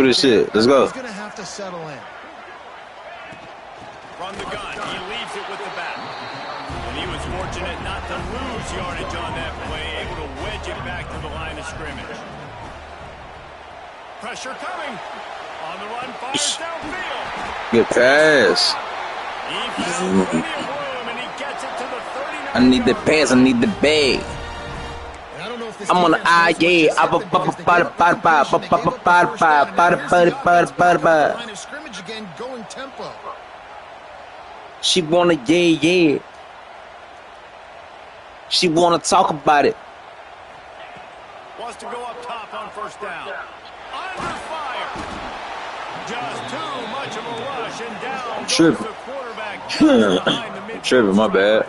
through this shit. Let's go. He's going to have to settle in. From the gun, he leaves it with the bat. And he was fortunate not to lose yardage on that play, able to wedge it back to the line of scrimmage. Pressure coming. On the run, fires downfield. Good pass. He found plenty of room, and he gets it to the 39. I need the pants. I need the bag. I'm on the eye, yeah. She wanna, yeah. She wanna talk about it. Wants to go up top on first down. Under fire. Just too much of a rush and down. I'm tripping. I'm tripping, my bad.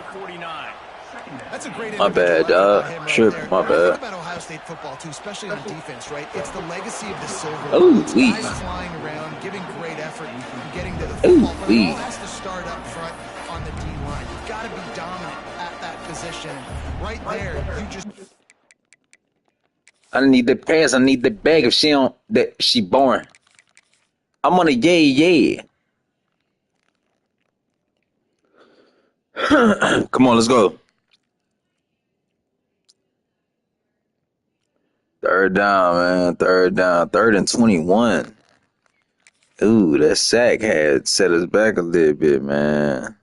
My bad, dog. Tripping, my bad. About Ohio State football too, especially on defense, right? It's the legacy of the silver. Ooh, guys flying around, giving great effort, and getting to the football. But it all has to start up front on the D line. You've got to be dominant at that position. Right there, you just. I need the pants. I need the bag. If she don't, that she born. I'm on a yeah. Come on, let's go. Third down, man. Third down. 3rd and 21. Ooh, that sack had set us back a little bit, man.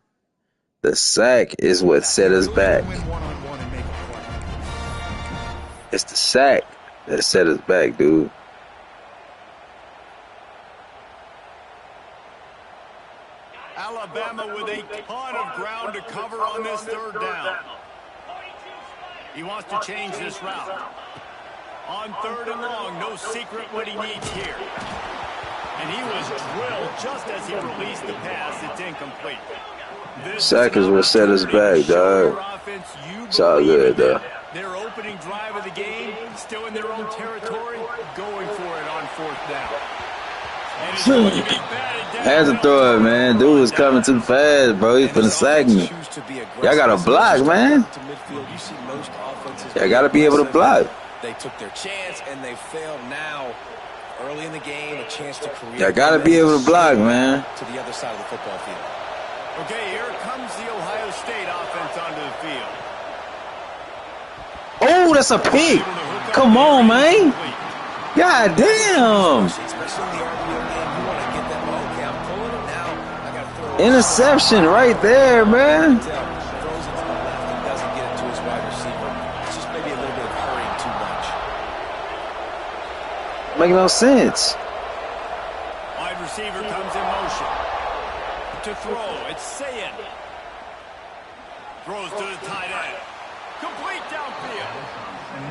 The sack is what set us back. It's the sack that set us back, dude. Alabama with a ton of ground to cover on this 3rd down. He wants to change this route. On 3rd and long, no secret what he needs here. And he was drilled just as he released the pass. It's incomplete. Sack is what set us back, dog. It's all good, though. Their opening drive of the game, still in their own territory, going for it on 4th down. And it's going to be batted down. Had to throw it, man. Dude was coming too fast, bro. He's finna sack me. Y'all got to block, man. Y'all got to be able to block. They took their chance, and they failed now. Early in the game, a chance to create. Y'all got to be able to block, man. To the other side of the football field. Okay, here comes the Ohio State offense onto the field. Oh, that's a pick. Come on, man. God damn. Interception right there, man. Making no sense. Wide receiver comes in motion. To throw, it's Sayin. Throws to the tight end. Complete downfield.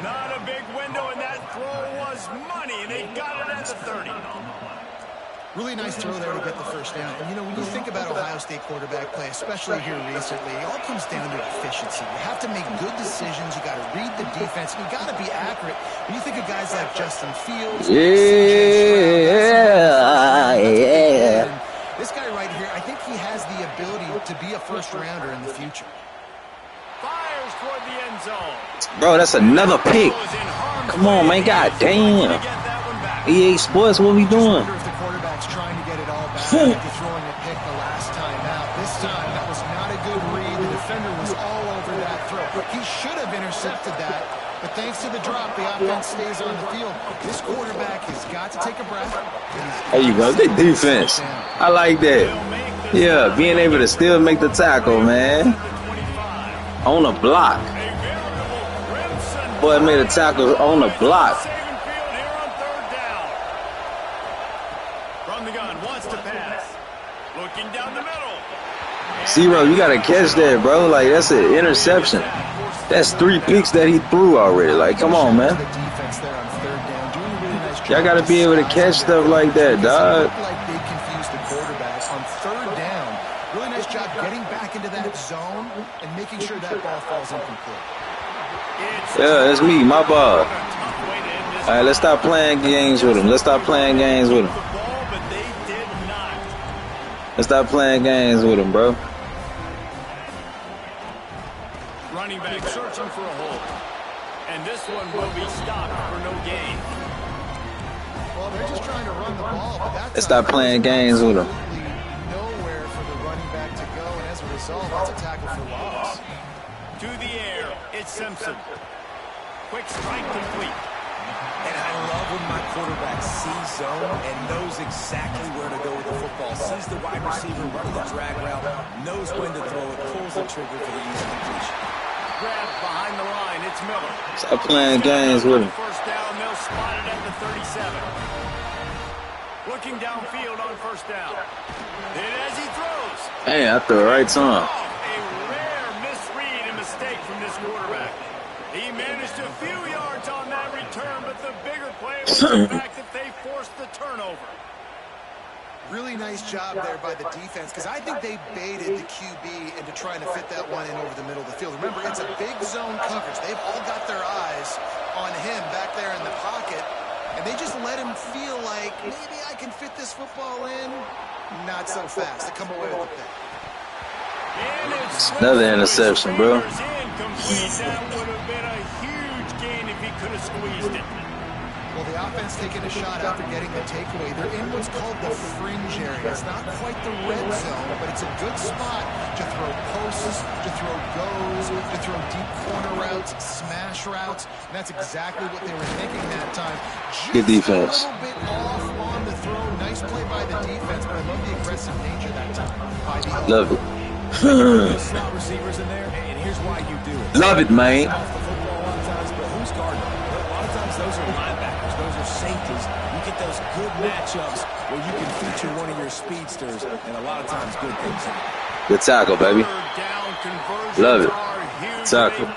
Not a big window, and that throw was money, and they got it at the 30. Really nice throw there to get the first down. And, you know, when you think about Ohio State quarterback play, especially here recently, it all comes down to efficiency. You have to make good decisions. You got to read the defense. You got to be accurate. When you think of guys like Justin Fields, this guy right here, I think he has the ability to be a first-rounder in the future. Fires toward the end zone. Bro, that's another pick. Come on, man. God damn. EA Sports, what we doing? Trying to get it all back after throwing a pick the last time out. This time, that was not a good read. The defender was all over that throw. He should have intercepted that, but thanks to the drop, the offense stays on the field. This quarterback has got to take a breath. There you go. Good defense. I like that. Yeah, being able to still make the tackle, man. On a block. Boy, made a tackle on a block. Zero, you gotta catch that, bro. Like, that's an interception. That's 3 picks that he threw already. Like, come on, man. Y'all gotta be able to catch stuff like that, dog. They confused the quarterback on 3rd down. Really nice job getting back into that zone and making sure that ball falls incomplete. Yeah, that's me, my ball. All right, let's stop playing games with him. Let's stop playing games with him. Let's stop playing games with him, bro. Running back searching for a hole. And this one will be stopped for no gain. Well, they're just trying to run the ball. Let's stop playing games with him. Nowhere for the running back to go, and as a result, that's a tackle for loss. To the air, it's Simpson. Quick strike complete. And I love when my quarterback sees zone and knows exactly where to go with the football. Sees the wide receiver running the drag route, knows when to throw it, pulls the trigger for the easy completion. Grab behind the line, it's Miller. Stop playing games with him. First down, they'll spot it at the 37. Looking downfield on first down. And as he throws. Hey, I threw it right to him. A rare misread and mistake from this quarterback. He managed a few yards on that return, but the bigger play was the fact that they forced the turnover. Really nice job there by the defense, because I think they baited the QB into trying to fit that one in over the middle of the field. Remember, it's a big zone coverage. They've all got their eyes on him back there in the pocket, and they just let him feel like, maybe I can fit this football in. Not so fast. They come away with the pick. Another interception, bro. That would have been a huge gain if he could have squeezed it. Well, the offense taking a shot after getting the takeaway. They're in what's called the fringe area. It's not quite the red zone, but it's a good spot to throw posts, to throw goes, to throw deep corner routes, smash routes. And that's exactly what they were thinking that time. Just good defense. A little bit off on the throw. Nice play by the defense, but I love the aggressive nature that time by the offense. Love it. Slot receivers in there, and here's why you do it. Love it, man. Off the football a lot of times, but who's guarding them? A lot of times those are linebackers, those are safeties. You get those good matchups where you can feature one of your speedsters, and a lot of times good things happen. Good tackle, baby. Love it. Tackle.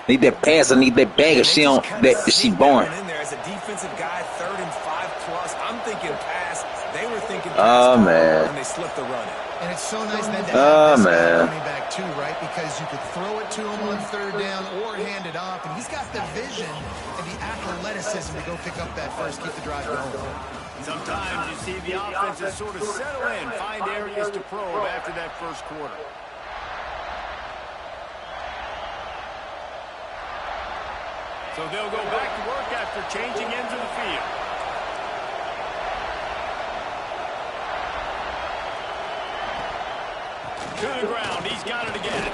Need that pass. I need that bag. If she don't, that she born. In there as a defensive guy, 3rd and 5+. I'm thinking pass. They were thinking pass. Oh man. And they slipped the run. And it's so nice then to have this guy running back too, right? Because you could throw it to him on 3rd down or hand it off, and he's got the vision and the athleticism to go pick up that first, keep the drive going. Sometimes you see the offenses sort of settle in, find areas to probe after that first quarter. So they'll go back to work after changing into the field. To the ground, he's got it again.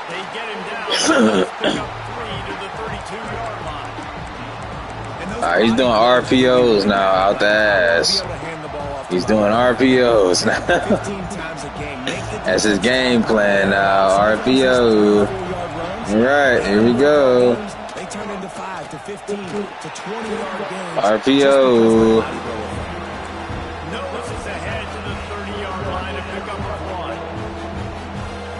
They get him down. Pick up 3 to the 32-yard line. He's doing RPOs now out the ass. He's doing RPOs now. That's his game plan now. RPO. All right, here we go. They turn into 5 to 15 to 20-yard games. RPO. Notice is ahead to the 30-yard line to pick up a 1.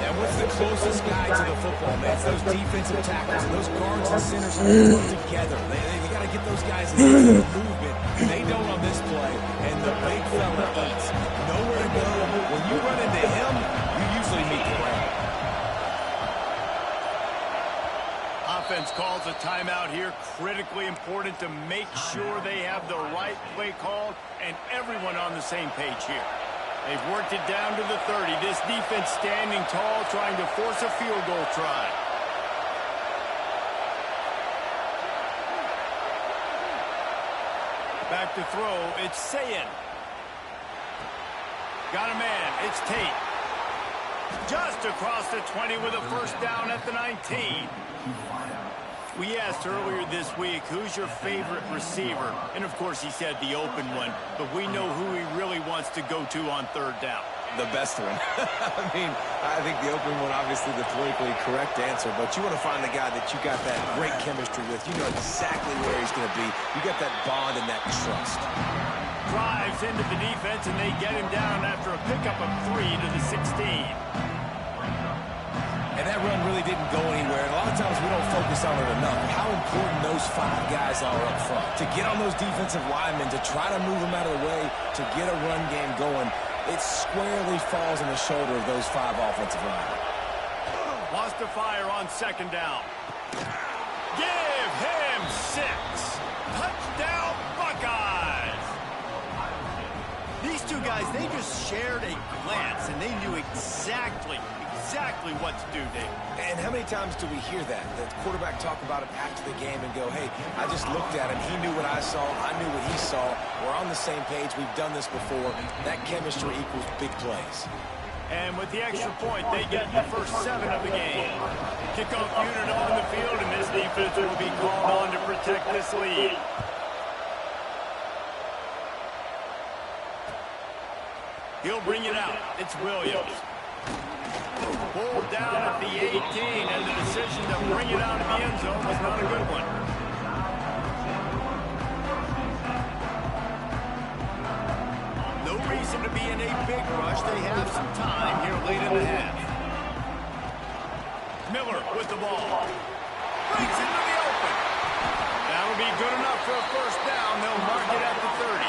And what's the closest guy to the football, man? It's those defensive tackles, those guards and centers all work together. They got to get those guys in movement. They don't on this play, and the big fella eats. Nowhere to go. When you run into him, you usually meet the ground. Offense calls a timeout here. Critically important to make sure they have the right play called and everyone on the same page here. They've worked it down to the 30. This defense standing tall, trying to force a field goal try. Back to throw, it's Sayin. Got a man, it's Tate. Just across the 20 with a first down at the 19. We asked earlier this week, who's your favorite receiver? And of course he said the open one, but we know who he really wants to go to on 3rd down. The best one. I think the open one, obviously the politically correct answer, but you want to find the guy that you got that great chemistry with. You know exactly where he's going to be. You got that bond and that trust. Drives into the defense, and they get him down after a pickup of 3 to the 16. And that run really didn't go anywhere. And a lot of times we don't focus on it enough. How important those 5 guys are up front. To get on those defensive linemen, to try to move them out of the way, to get a run game going, it squarely falls on the shoulder of those 5 offensive linemen. Wants to fire on 2nd down. Give him 6. Touchdown, Buckeyes. These two guys, they just shared a glance, and they knew exactly exactly what to do, Dave. And how many times do we hear that? The quarterback talk about him after the game and go, hey, I just looked at him. He knew what I saw. I knew what he saw. We're on the same page. We've done this before. That chemistry equals big plays. And with the extra point, they get the first 7 of the game. Kickoff unit on the field, and this defense will be called on to protect this lead. He'll bring it out. It's Williams. Pulled down at the 18, and the decision to bring it out of the end zone was not a good one. No reason to be in a big rush. They have some time here late in the half. Miller with the ball. Breaks into the open. That'll be good enough for a first down. They'll mark it at the 30.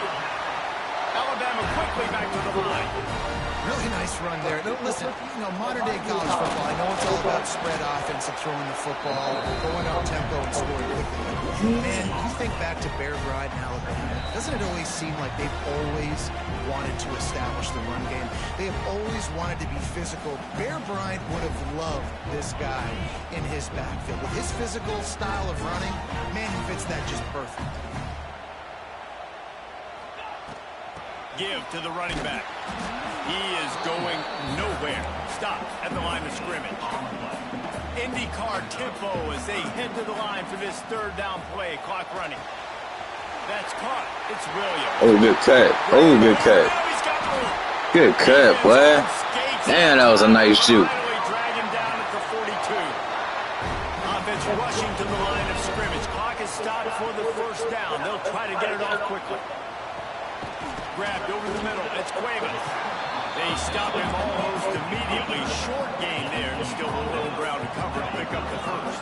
Alabama quickly back to the line. Really nice run there. Listen, modern-day college football, I know it's all about spread offense and throwing the football, going up tempo and scoring quickly. Man, you think back to Bear Bryant and Alabama, doesn't it always seem like they've always wanted to establish the run game? They have always wanted to be physical. Bear Bryant would have loved this guy in his backfield. With his physical style of running, man, he fits that just perfect. Give to the running back. He is going nowhere. Stop at the line of scrimmage. IndyCar tempo as they head to the line for this third down play. Clock running. That's caught. It's Williams. Oh, good cut. Oh, good cut. Good cut, boy. Man, that was a nice shoot. Drag him down at the 42. Offense rushing to the line of scrimmage. Clock is stopped for the first down. They'll try to get it off quickly. Grabbed over the middle. It's Cuevas. They stop him almost immediately. Short gain there, and still a little ground to cover to pick up the first.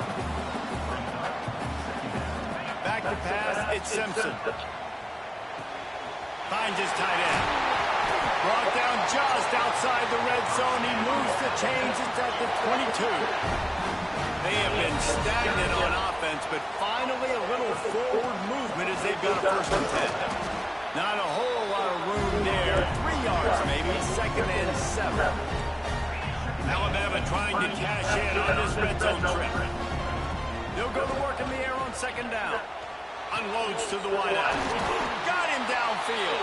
Back to pass. It's Simpson. Finds his tight end. Brought down just outside the red zone. He moves the chains. It's at the 22. They have been stagnant on offense, but finally a little forward movement as they've got a first and 10. Not a whole lot of room there. 3 yards maybe. 2nd and 7. Alabama trying to cash in on this red zone trip. They'll go to work in the air on 2nd down. Unloads to the wideout. Got him downfield.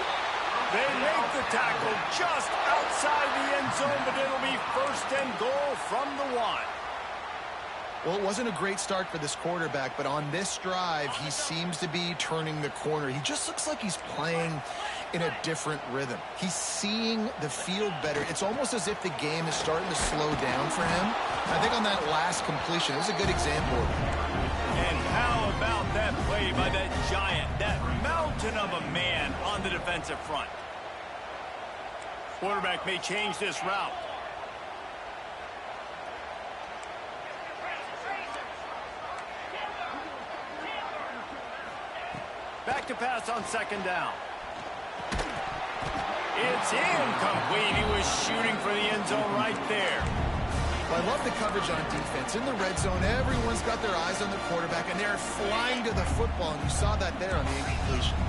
They make the tackle just outside the end zone, but it'll be 1st and goal from the 1. Well, it wasn't a great start for this quarterback, but on this drive, he seems to be turning the corner. He just looks like he's playing in a different rhythm. He's seeing the field better. It's almost as if the game is starting to slow down for him. I think on that last completion, it was a good example of it. And how about that play by that giant, that mountain of a man on the defensive front? Quarterback may change this route. Back to pass on 2nd down. It's incomplete. He was shooting for the end zone right there. Well, I love the coverage on defense. In the red zone, everyone's got their eyes on the quarterback, and they're flying to the football, and you saw that there on the incompletion.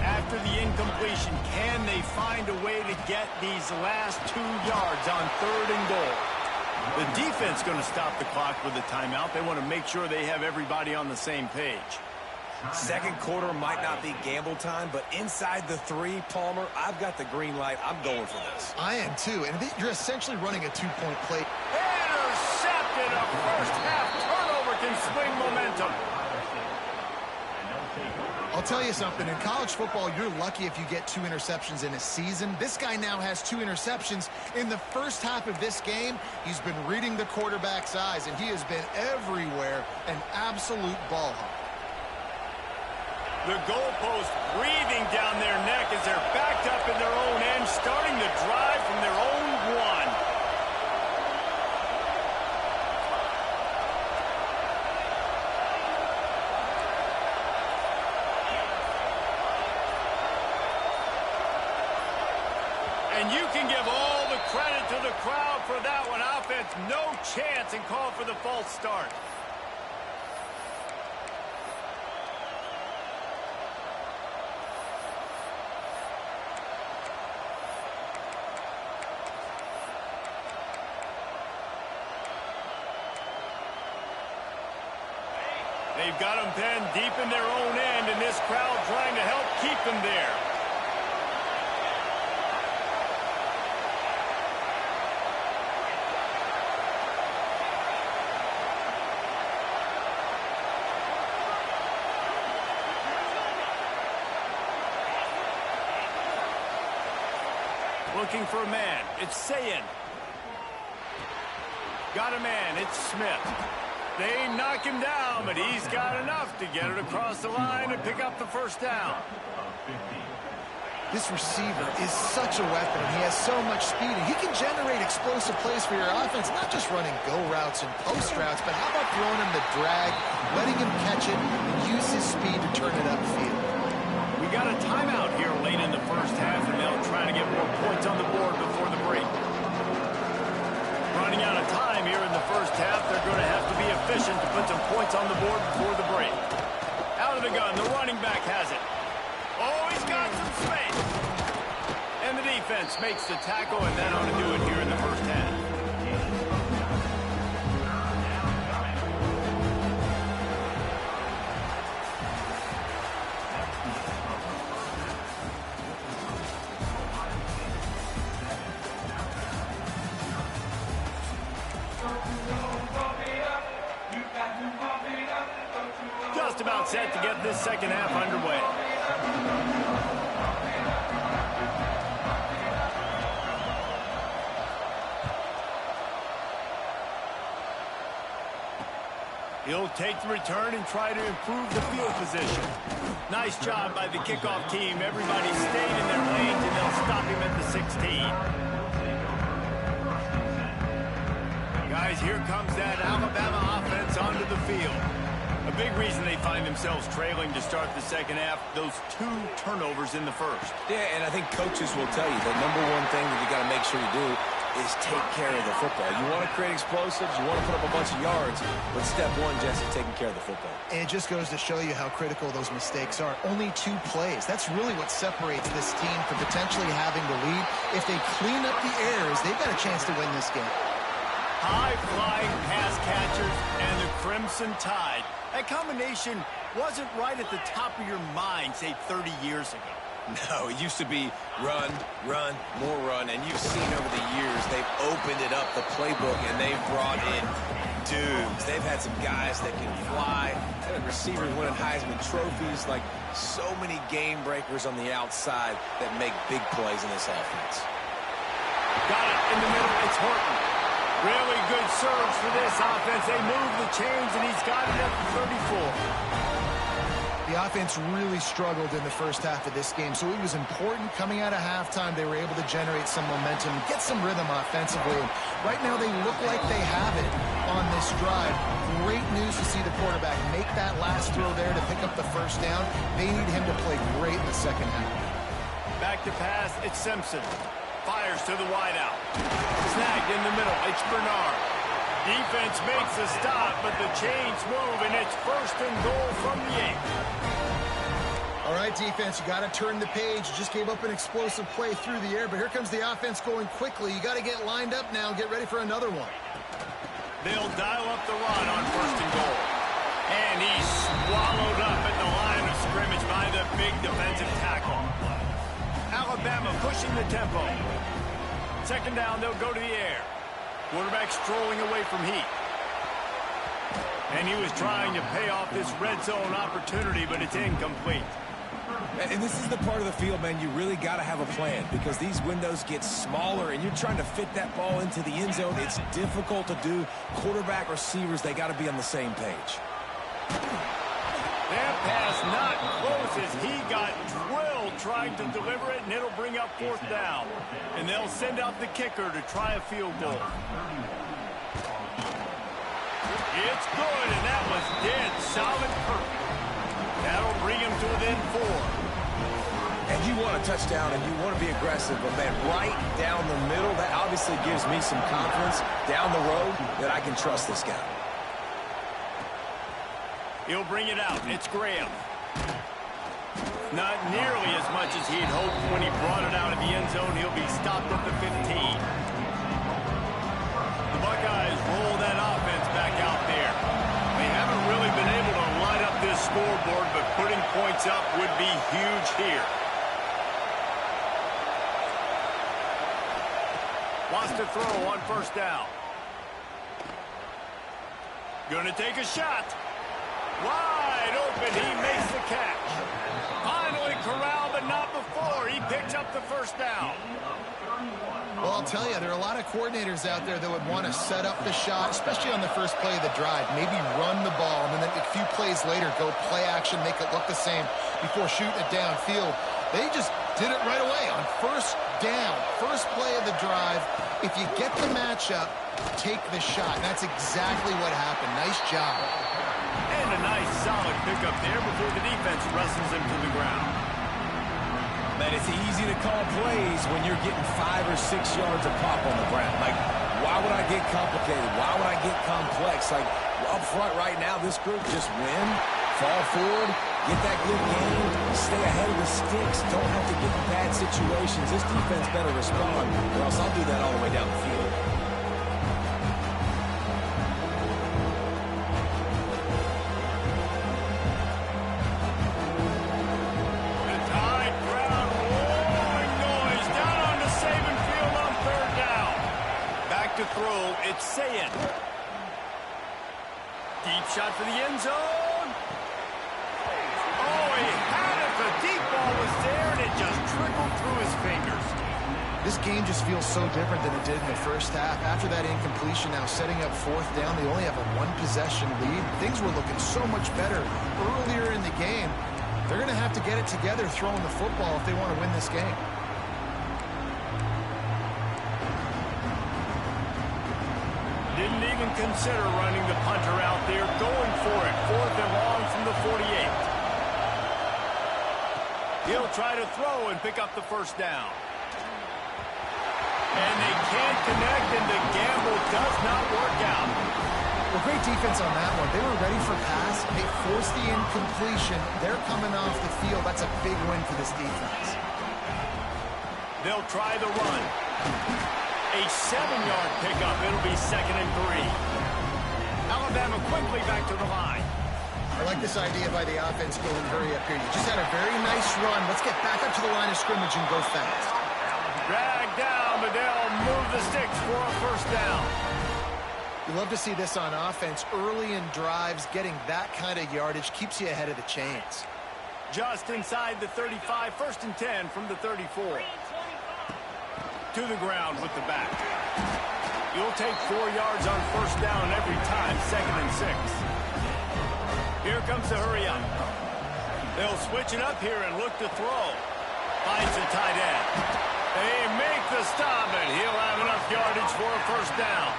After the incompletion, can they find a way to get these last 2 yards on 3rd and goal? The defense going to stop the clock with a timeout. They want to make sure they have everybody on the same page. 2nd quarter might not be gamble time, but inside the 3, Palmer, I've got the green light. I'm going for this. I am too, and you're essentially running a 2-point play. Intercepted. A first half turnover can swing momentum. I'll tell you something, in college football, you're lucky if you get 2 interceptions in a season. This guy now has 2 interceptions. In the first half of this game, he's been reading the quarterback's eyes, and he has been everywhere, an absolute ball hawk. The goalpost breathing down their neck as they're backed up in their own end, starting the drive from their own 1. And you can give all the credit to the crowd for that one. Offense, no chance, and call for the false start. they've got them pinned deep in their own end, and this crowd trying to help keep them there. Looking for a man. It's Sayin. Got a man. It's Smith. They knock him down, but he's got enough to get it across the line and pick up the first down. This receiver is such a weapon. He has so much speed, and he can generate explosive plays for your offense, not just running go routes and post routes, but how about throwing him the drag, letting him catch it, and use his speed to turn it upfield. We got a timeout here late in the first half, and they'll try to get more points on the board before the break. Running out of time here in the first half, they're going to have to be efficient to put some points on the board before the break. Out of the gun, the running back has it. Oh, he's got some space. And the defense makes the tackle, and that ought to do it here in the first half. Just about set to get this second half underway. He'll take the return and try to improve the field position. Nice job by the kickoff team. Everybody stayed in their lanes, and they'll stop him at the 16. Guys, here comes that Alabama offense onto the field. A big reason they find themselves trailing to start the second half, those 2 turnovers in the first. Yeah, and I think coaches will tell you the number one thing that you got to make sure you do is take care of the football. You want to create explosives, you want to put up a bunch of yards, but step one, Jesse, taking care of the football. And it just goes to show you how critical those mistakes are. Only 2 plays. That's really what separates this team from potentially having the lead. If they clean up the errors, they've got a chance to win this game. High-flying pass catchers and the Crimson Tide. That combination wasn't right at the top of your mind, say, 30 years ago. No, it used to be run, run, more run, and you've seen over the years they've opened it up, the playbook, and they've brought in dudes. They've had some guys that can fly, and receivers winning Heisman trophies, like so many game breakers on the outside that make big plays in this offense. Got it in the middle. It's Horton. Really good surge for this offense. They move the chains, and he's got it at the 34. The offense really struggled in the first half of this game, so it was important coming out of halftime they were able to generate some momentum, get some rhythm offensively. And right now they look like they have it on this drive. Great news to see the quarterback make that last throw there to pick up the first down. They need him to play great in the second half. Back to pass, it's Simpson. Fires to the wideout. Snagged in the middle, it's Bernard. Defense makes a stop, but the chains move, and it's 1st and goal from the 8. All right, defense, you got to turn the page. You just gave up an explosive play through the air, but here comes the offense going quickly. You got to get lined up now and get ready for another one. They'll dial up the run on 1st and goal. And he's swallowed up at the line of scrimmage by the big defensive tackle. Alabama pushing the tempo. 2nd down, they'll go to the air. Quarterback strolling away from heat. And he was trying to pay off this red zone opportunity, but it's incomplete. And this is the part of the field, man, you really got to have a plan because these windows get smaller and you're trying to fit that ball into the end zone. It's difficult to do. Quarterback, receivers, they got to be on the same page. That pass not close as he got drilled trying to deliver it, and it'll bring up 4th down. And they'll send out the kicker to try a field goal. It's good, and that was dead solid perfect. That'll bring him to within 4. And you want a touchdown and you want to be aggressive, but man, right down the middle, that obviously gives me some confidence down the road that I can trust this guy. He'll bring it out. It's Graham. Not nearly as much as he'd hoped when he brought it out of the end zone. He'll be stopped at the 15. The Buckeyes roll that offense back out there. They haven't really been able to line scoreboard, but putting points up would be huge here. Wants to throw on first down. Gonna take a shot. Wide open, he makes the catch. Finally corralled, but not before. He picks up the first down. Well, I'll tell you, there are a lot of coordinators out there that would want to set up the shot, especially on the first play of the drive. Maybe run the ball, and then a few plays later, go play action, make it look the same before shooting it downfield. They just did it right away on first down, first play of the drive. If you get the matchup, take the shot. And that's exactly what happened. Nice job. And a nice solid pickup there before the defense wrestles him to the ground. Man, it's easy to call plays when you're getting 5 or 6 yards of pop on the ground. Like, why would I get complicated? Why would I get complex? Like, up front right now, this group just win, fall forward, get that good game, stay ahead of the sticks, don't have to get in bad situations. This defense better respond, or else I'll do that all the way down the field. To throw, it's Sayin. Deep shot for the end zone. Oh, he had it. The deep ball was there, and it just trickled through his fingers. This game just feels so different than it did in the first half. After that incompletion, now setting up fourth down, they only have a one-possession lead. Things were looking so much better earlier in the game. They're going to have to get it together throwing the football if they want to win this game. Didn't even consider running the punter out there, going for it. 4th and long from the 48. He'll try to throw and pick up the first down. And they can't connect, and the gamble does not work out. Well, great defense on that one. They were ready for pass. They forced the incompletion. They're coming off the field. That's a big win for this defense. They'll try the run. A 7-yard pickup. It'll be 2nd and 3. Alabama quickly back to the line. I like this idea by the offense going hurry up here. You just had a very nice run. Let's get back up to the line of scrimmage and go fast. Drag down, but they'll move the sticks for a first down. You love to see this on offense. Early in drives, getting that kind of yardage keeps you ahead of the chains. Just inside the 35, 1st and 10 from the 34. To the ground with the back. You'll take 4 yards on first down every time, 2nd and 6. Here comes the hurry up. They'll switch it up here and look to throw. Finds the tight end. They make the stop, and he'll have enough yardage for a first down.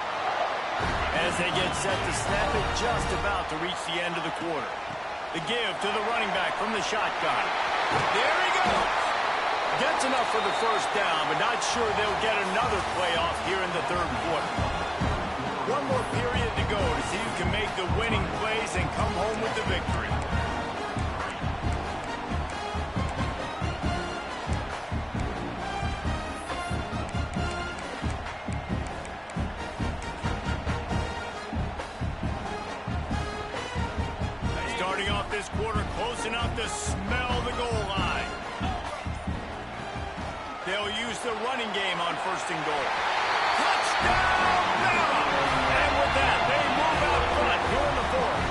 As they get set to snap it, just about to reach the end of the quarter. The give to the running back from the shotgun. There he goes. Gets enough for the first down, but not sure they'll get another play off here in the 3rd quarter. One more period to go to see who can make the winning plays and come home with the victory. Starting off this quarter close enough to smell the goal line. They'll use the running game on 1st and goal. Touchdown, Bama! And with that, they move out front here in the 4th.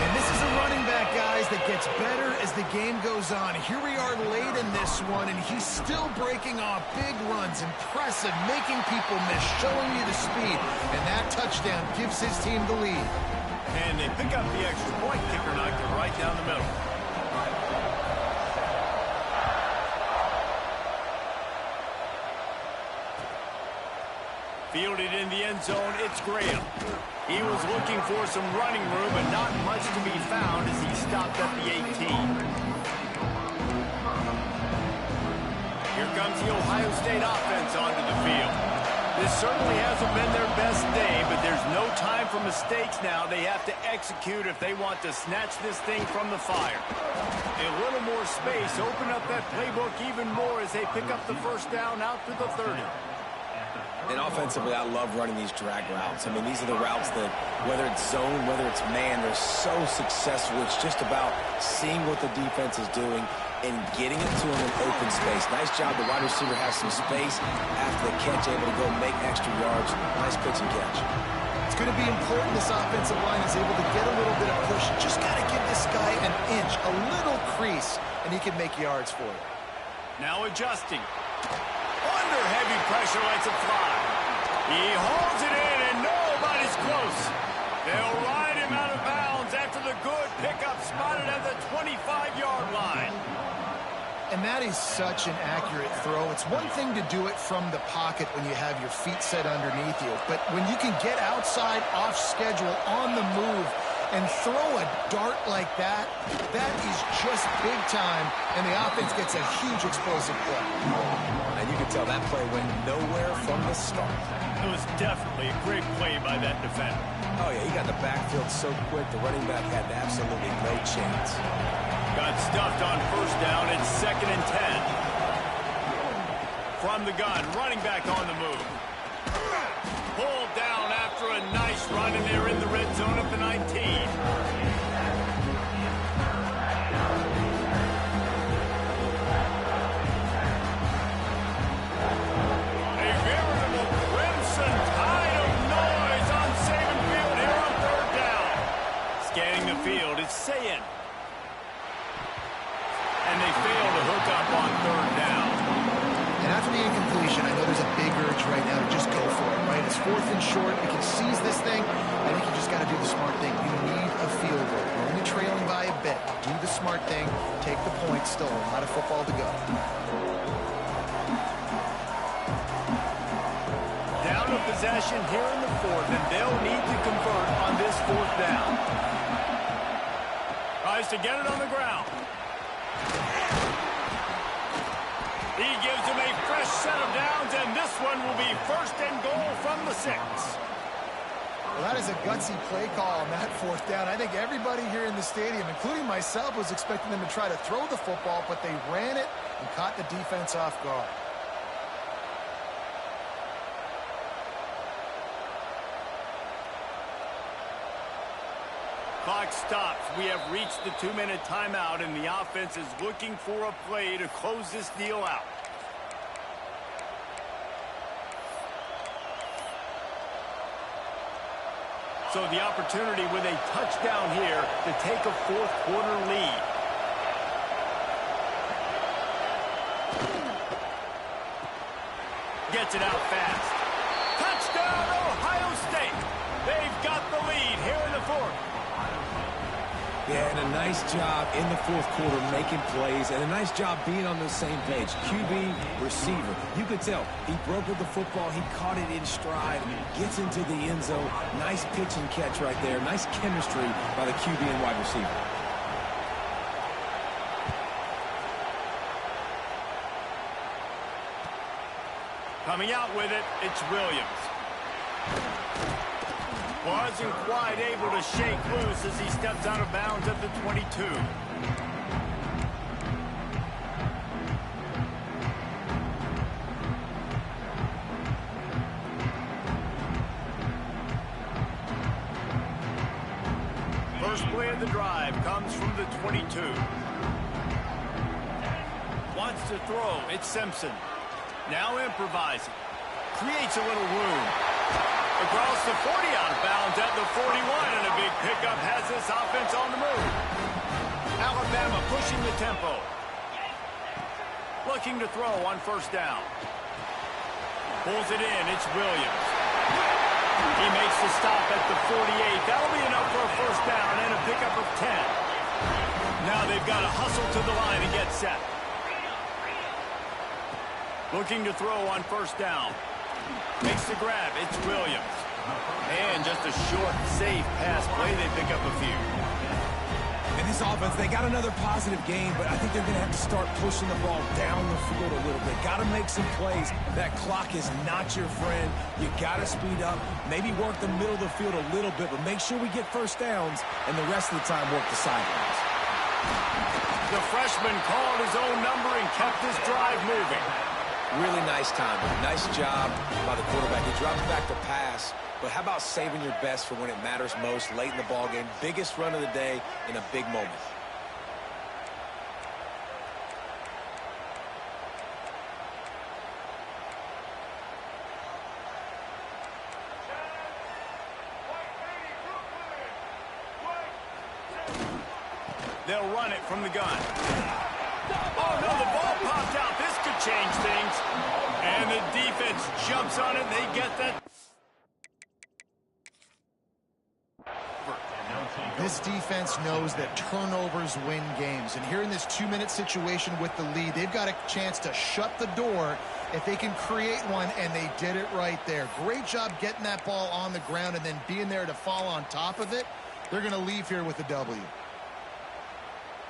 And this is a running back, guys, that gets better as the game goes on. Here we are late in this one, and he's still breaking off big runs. Impressive, making people miss, showing you the speed. And that touchdown gives his team the lead. And they pick up the extra point. Kicker knocked it right down the middle. Fielded in the end zone, it's Graham. He was looking for some running room, but not much to be found as he stopped at the 18. Here comes the Ohio State offense onto the field. This certainly hasn't been their best day, but there's no time for mistakes now. They have to execute if they want to snatch this thing from the fire. A little more space, open up that playbook even more as they pick up the first down out to the 30. And offensively, I love running these drag routes. I mean, these are the routes that, whether it's zone, whether it's man, they're so successful. It's just about seeing what the defense is doing and getting it to him in open space. Nice job. The wide receiver has some space after the catch, able to go make extra yards. Nice pitch and catch. It's going to be important this offensive line is able to get a little bit of push. Just got to give this guy an inch, a little crease, and he can make yards for you. Now adjusting. Under heavy pressure, lets it fly. He holds it in, and nobody's close. They'll ride him out of bounds after the good pickup spotted at the 25-yard line. And that is such an accurate throw. It's one thing to do it from the pocket when you have your feet set underneath you, but when you can get outside, off schedule, on the move, and throw a dart like that, that is just big time, and the offense gets a huge explosive play. And you can tell that play went nowhere from the start. It was definitely a great play by that defender. Oh, yeah, he got the backfield so quick, the running back had absolutely no chance. Got stuffed on first down. It's 2nd and 10. From the gun, running back on the move. Pulled down after a nice run, and they're in the red zone at the 19. A veritable crimson tide of noise on Saban Field here on 3rd down. Scanning the field, it's Sayin. And they fail to hook up on 3rd down. And after the incompletion, I know there's a big urge right now to just go for it, right? It's 4th and short. We can seize this thing. I think you just got to do the smart thing. You need a field goal. You're only trailing by a bit. Do the smart thing. Take the point. Still a lot of football to go. Down a possession here in the 4th, and they'll need to convert on this 4th down. Tries to get it on the ground. He gives him a fresh set of downs, and this one will be 1st and goal from the 6. Well, that is a gutsy play call on that 4th down. I think everybody here in the stadium, including myself, was expecting them to try to throw the football, but they ran it and caught the defense off guard. Clock stops. We have reached the 2-minute timeout, and the offense is looking for a play to close this deal out. So the opportunity with a touchdown here to take a 4th quarter lead. Gets it out fast. Touchdown, Ohio State. They've got the lead here in the 4th. Yeah, and a nice job in the 4th quarter making plays, and a nice job being on the same page. QB, receiver. You could tell he broke with the football. He caught it in stride, gets into the end zone. Nice pitch and catch right there. Nice chemistry by the QB and wide receiver. Coming out with it, it's Williams. Wasn't quite able to shake loose as he steps out of bounds at the 22. First play of the drive comes from the 22. Wants to throw, it's Simpson. Now improvising. Creates a little room. Across the 40, out of bounds at the 41, and a big pickup has this offense on the move. Alabama pushing the tempo. Looking to throw on 1st down. Pulls it in, it's Williams. He makes the stop at the 48. That'll be enough for a 1st down and a pickup of 10. Now they've got to hustle to the line and get set. Looking to throw on 1st down. Makes the grab. It's Williams. And just a short, safe pass play. They pick up a few. And this offense, they got another positive game, but I think they're going to have to start pushing the ball down the field a little bit. Got to make some plays. That clock is not your friend. You got to speed up. Maybe work the middle of the field a little bit, but make sure we get 1st downs, and the rest of the time work the sidelines. The freshman called his own number and kept his drive moving. Really nice timing. Nice job by the quarterback. He dropped back to pass, but how about saving your best for when it matters most late in the ballgame? Biggest run of the day in a big moment. They'll run it from the gun. Oh, no, the ball popped out. This could change things. And the defense jumps on it. They get that. This defense knows that turnovers win games. And here in this 2-minute situation with the lead, they've got a chance to shut the door if they can create one, and they did it right there. Great job getting that ball on the ground and then being there to fall on top of it. They're going to leave here with a W.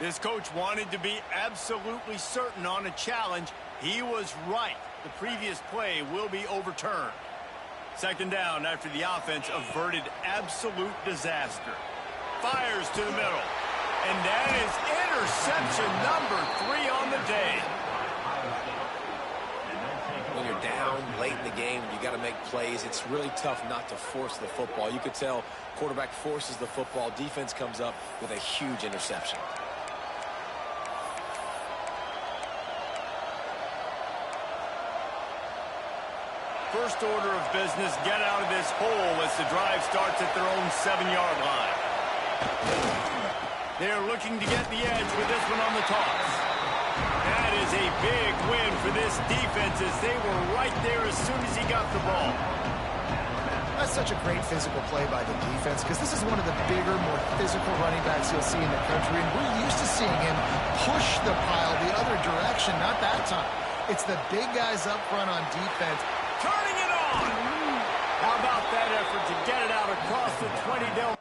This coach wanted to be absolutely certain on a challenge. He was right. The previous play will be overturned. Second down after the offense averted absolute disaster. Fires to the middle. And that is interception number 3 on the day. When you're down late in the game, you got to make plays. It's really tough not to force the football. You could tell quarterback forces the football. Defense comes up with a huge interception. First order of business, get out of this hole as the drive starts at their own 7-yard line. They're looking to get the edge with this one on the toss. That is a big win for this defense as they were right there as soon as he got the ball. That's such a great physical play by the defense because this is one of the bigger, more physical running backs you'll see in the country, and we're used to seeing him push the pile the other direction. Not that time. It's the big guys up front on defense. Turning it on! How about that effort to get it out across the 20 down?